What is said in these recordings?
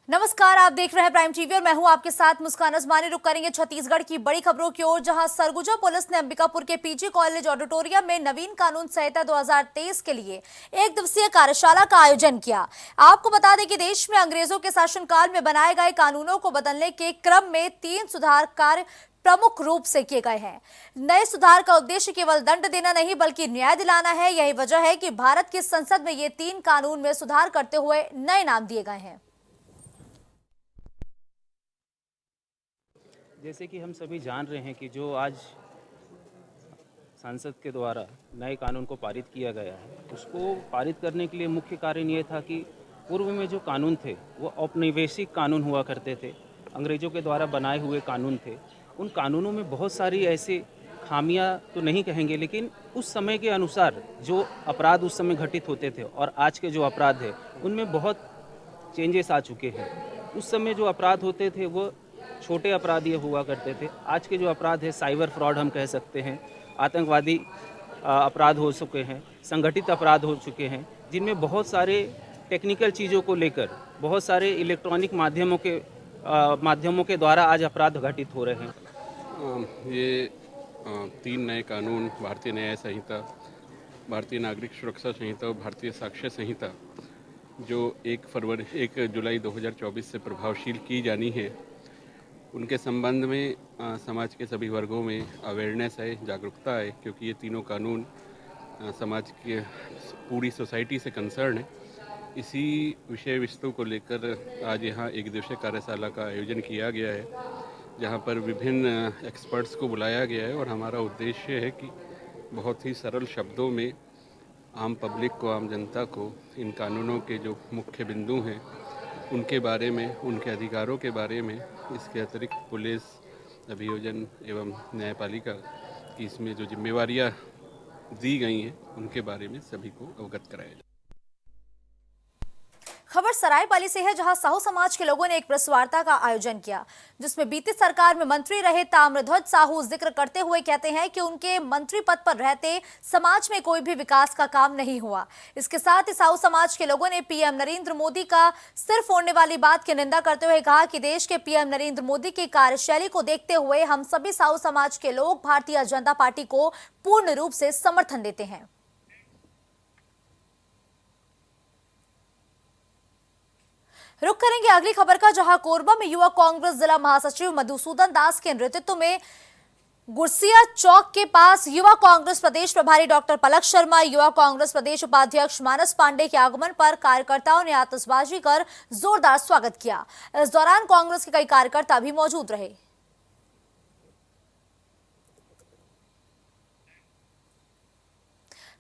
नमस्कार, आप देख रहे हैं प्राइम टीवी और मैं हूं आपके साथ मुस्कान अजमानी। रुक करेंगे छत्तीसगढ़ की बड़ी खबरों की ओर, जहां सरगुजा पुलिस ने अंबिकापुर के पीजी कॉलेज ऑडिटोरियम में नवीन कानून संहिता 2023 के लिए एक दिवसीय कार्यशाला का आयोजन किया। आपको बता दें कि देश में अंग्रेजों के शासनकाल में बनाए गए कानूनों को बदलने के क्रम में 3 सुधार कार्य प्रमुख रूप से किए गए हैं। नए सुधार का उद्देश्य केवल दंड देना नहीं बल्कि न्याय दिलाना है। यही वजह है कि भारत की संसद में ये 3 कानून में सुधार करते हुए नए नाम दिए गए हैं। जैसे कि हम सभी जान रहे हैं कि जो आज संसद के द्वारा नए कानून को पारित किया गया है, उसको पारित करने के लिए मुख्य कारण ये था कि पूर्व में जो कानून थे वो औपनिवेशिक कानून हुआ करते थे, अंग्रेज़ों के द्वारा बनाए हुए कानून थे। उन कानूनों में बहुत सारी ऐसी खामियां तो नहीं कहेंगे, लेकिन उस समय के अनुसार जो अपराध उस समय घटित होते थे और आज के जो अपराध है उनमें बहुत चेंजेस आ चुके हैं। उस समय जो अपराध होते थे वो छोटे अपराध ये हुआ करते थे। आज के जो अपराध है, साइबर फ्रॉड हम कह सकते हैं, आतंकवादी अपराध हो चुके हैं, संगठित अपराध हो चुके हैं, जिनमें बहुत सारे टेक्निकल चीज़ों को लेकर बहुत सारे इलेक्ट्रॉनिक माध्यमों के द्वारा आज अपराध घटित हो रहे हैं। ये 3 नए कानून, भारतीय न्याय संहिता, भारतीय नागरिक सुरक्षा संहिता और भारतीय साक्ष्य संहिता, जो 1 जुलाई 2024 से प्रभावशील की जानी है, उनके संबंध में समाज के सभी वर्गों में अवेयरनेस है, जागरूकता है, क्योंकि ये तीनों कानून समाज के पूरी सोसाइटी से कंसर्न है। इसी विषय वस्तु को लेकर आज यहाँ एक दिवसीय कार्यशाला का आयोजन किया गया है, जहाँ पर विभिन्न एक्सपर्ट्स को बुलाया गया है और हमारा उद्देश्य है कि बहुत ही सरल शब्दों में आम पब्लिक को, आम जनता को इन कानूनों के जो मुख्य बिंदु हैं उनके बारे में, उनके अधिकारों के बारे में, इसके अतिरिक्त पुलिस, अभियोजन एवं न्यायपालिका की इसमें जो जिम्मेवारियां दी गई हैं उनके बारे में सभी को अवगत कराया जाए। खबर सरायपाली से है, जहां साहू समाज के लोगों ने एक प्रेस वार्ता का आयोजन किया, जिसमें बीती सरकार में मंत्री रहे ताम्रध्वज साहू जिक्र करते हुए कहते हैं कि उनके मंत्री पद पर रहते समाज में कोई भी विकास का काम नहीं हुआ। इसके साथ ही साहू समाज के लोगों ने पीएम नरेंद्र मोदी का सिर फोड़ने वाली बात की निंदा करते हुए कहा कि देश के पीएम नरेंद्र मोदी की कार्यशैली को देखते हुए हम सभी साहू समाज के लोग भारतीय जनता पार्टी को पूर्ण रूप से समर्थन देते हैं। रुक करेंगे अगली खबर का, जहां कोरबा में युवा कांग्रेस जिला महासचिव मधुसूदन दास के नेतृत्व में गुरसिया चौक के पास युवा कांग्रेस प्रदेश प्रभारी डॉक्टर पलक शर्मा, युवा कांग्रेस प्रदेश उपाध्यक्ष मानस पांडे के आगमन पर कार्यकर्ताओं ने आतिशबाजी कर जोरदार स्वागत किया। इस दौरान कांग्रेस के कई कार्यकर्ता भी मौजूद रहे।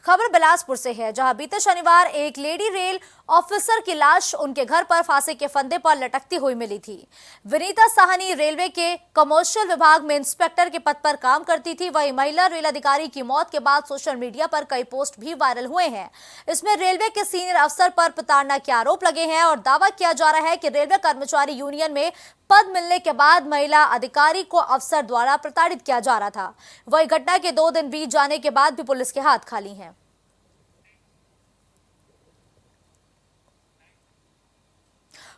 खबर बिलासपुर से है, जहां बीते शनिवार एक लेडी रेल ऑफिसर की लाश उनके घर पर फांसी के फंदे पर लटकती हुई मिली थी। विनीता साहनी रेलवे के कमर्शियल विभाग में इंस्पेक्टर के पद पर काम करती थी। वही महिला रेल अधिकारी की मौत के बाद सोशल मीडिया पर कई पोस्ट भी वायरल हुए हैं। इसमें रेलवे के सीनियर अफसर पर प्रताड़ना के आरोप लगे हैं और दावा किया जा रहा है कि रेलवे कर्मचारी यूनियन में पद मिलने के बाद महिला अधिकारी को अफसर द्वारा प्रताड़ित किया जा रहा था। वही घटना के 2 दिन बीत जाने के बाद भी पुलिस के हाथ खाली हैं।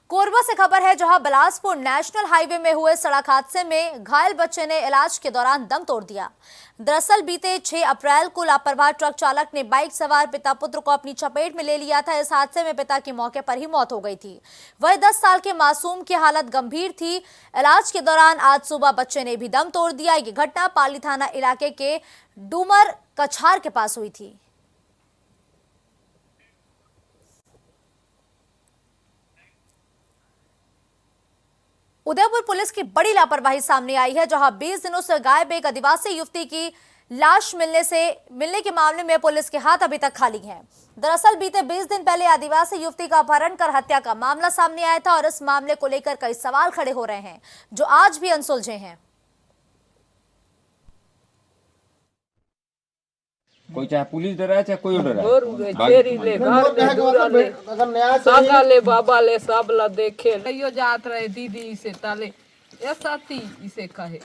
कोरबा से खबर है, जहां बिलासपुर नेशनल हाईवे में हुए सड़क हादसे में घायल बच्चे ने इलाज के दौरान दम तोड़ दिया। दरअसल बीते 6 अप्रैल को लापरवाह ट्रक चालक ने बाइक सवार पिता पुत्र को अपनी चपेट में ले लिया था। इस हादसे में पिता की मौके पर ही मौत हो गई थी। वही 10 साल के मासूम की हालत गंभीर थी। इलाज के दौरान आज सुबह बच्चे ने भी दम तोड़ दिया। ये घटना पाली थाना इलाके के डूमर कछार के पास हुई थी। उदयपुर पुलिस की बड़ी लापरवाही सामने आई है, जहां 20 दिनों से गायब एक आदिवासी युवती की लाश मिलने के मामले में पुलिस के हाथ अभी तक खाली हैं। दरअसल बीते 20 दिन पहले आदिवासी युवती का अपहरण कर हत्या का मामला सामने आया था और इस मामले को लेकर कई सवाल खड़े हो रहे हैं, जो आज भी अनसुलझे हैं। कोई चाहे पुलिस डरा है चाहे कोई डरा है। और चेरी ले घर ले दूरा ले सागा ले बाबा ले सब ला देखे यो जात रहे दीदी इसे ताले ये साथी इसे कहे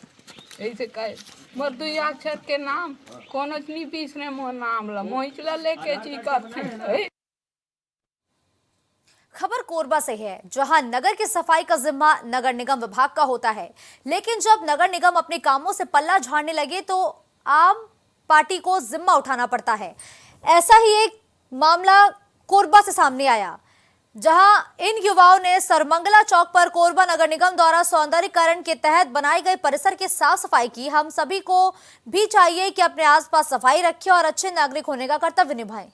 ऐसे कहे मोर 2 अक्षर के नाम कोनोच नी बीसने मोर नाम ला मोहिचला लेके ची करथे। खबर कोरबा से है, जहां नगर की सफाई का जिम्मा नगर निगम विभाग का होता है, लेकिन जब नगर निगम अपने कामों से पल्ला झाड़ने लगे तो आम पार्टी को जिम्मा उठाना पड़ता है। ऐसा ही एक मामला कोरबा से सामने आया, जहां इन युवाओं ने सरमंगला चौक पर कोरबा नगर निगम द्वारा सौंदर्यीकरण के तहत बनाए गए परिसर की साफ सफाई की। हम सभी को भी चाहिए कि अपने आसपास सफाई रखें और अच्छे नागरिक होने का कर्तव्य निभाएं।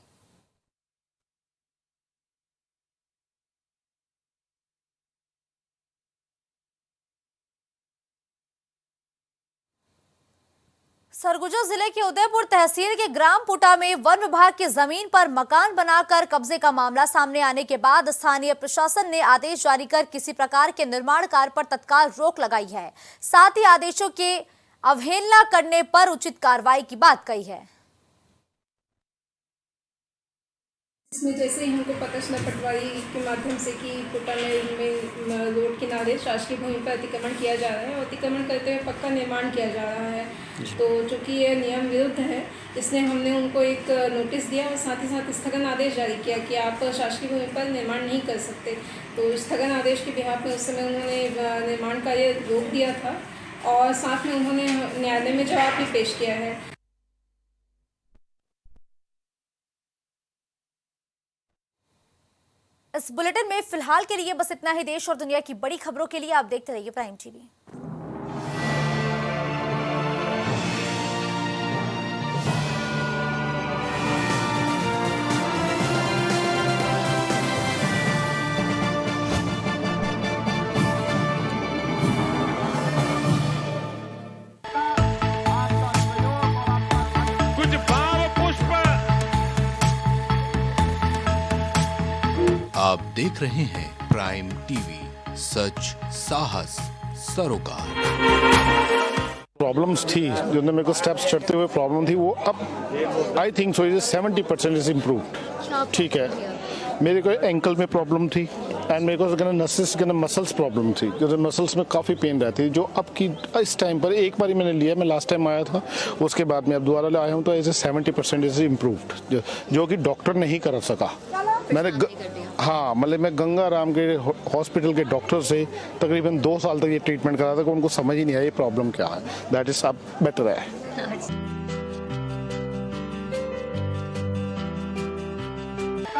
सरगुजा जिले के उदयपुर तहसील के ग्राम पुटा में वन विभाग की जमीन पर मकान बनाकर कब्जे का मामला सामने आने के बाद स्थानीय प्रशासन ने आदेश जारी कर किसी प्रकार के निर्माण कार्य पर तत्काल रोक लगाई है। साथ ही आदेशों के अवहेलना करने पर उचित कार्रवाई की बात कही है। इसमें जैसे ही हमको पता चला पटवारी के माध्यम से कि पुटा में रोड किनारे शासकीय भूमि पर अतिक्रमण किया जा रहा है, अतिक्रमण करते हुए पक्का निर्माण किया जा रहा है, तो चूँकि ये नियम विरुद्ध है, इसलिए हमने उनको एक नोटिस दिया और साथ ही साथ स्थगन आदेश जारी किया कि आप शासकीय भूमि पर निर्माण नहीं कर सकते। तो स्थगन आदेश के बिहाफ में उस समय उन्होंने निर्माण कार्य रोक दिया था और साथ में उन्होंने न्यायालय में जवाब भी पेश किया है। इस बुलेटिन में फिलहाल के लिए बस इतना ही। देश और दुनिया की बड़ी खबरों के लिए आप देखते रहिए प्राइम टीवी। कुछ भाव पुष्प। आप देख रहे हैं प्राइम टीवी, सच साहस सरोकार। प्रॉब्लम्स थी जो मेरे को स्टेप्स चढ़ते हुए प्रॉब्लम थी, वो अब I think so 70% is improved. ठीक है, मेरे को एंकल में प्रॉब्लम थी एंड मेरे को नसेस मसल्स प्रॉब्लम थी, जो मसल्स में काफ़ी पेन रहती है, जो अब की इस टाइम पर एक बार मैंने लिया, मैं लास्ट टाइम आया था, उसके बाद मैं अब दोबारा आया हूँ, तो ऐसे 70% इज इम्प्रूव्ड, जो कि डॉक्टर नहीं कर सका। मैंने हाँ, मतलब मैं गंगा राम के हॉस्पिटल के डॉक्टर से तकरीबन 2 साल तक ये ट्रीटमेंट करा था, कि उनको समझ ही नहीं आया ये प्रॉब्लम क्या है। दैट इज अब बेटर है।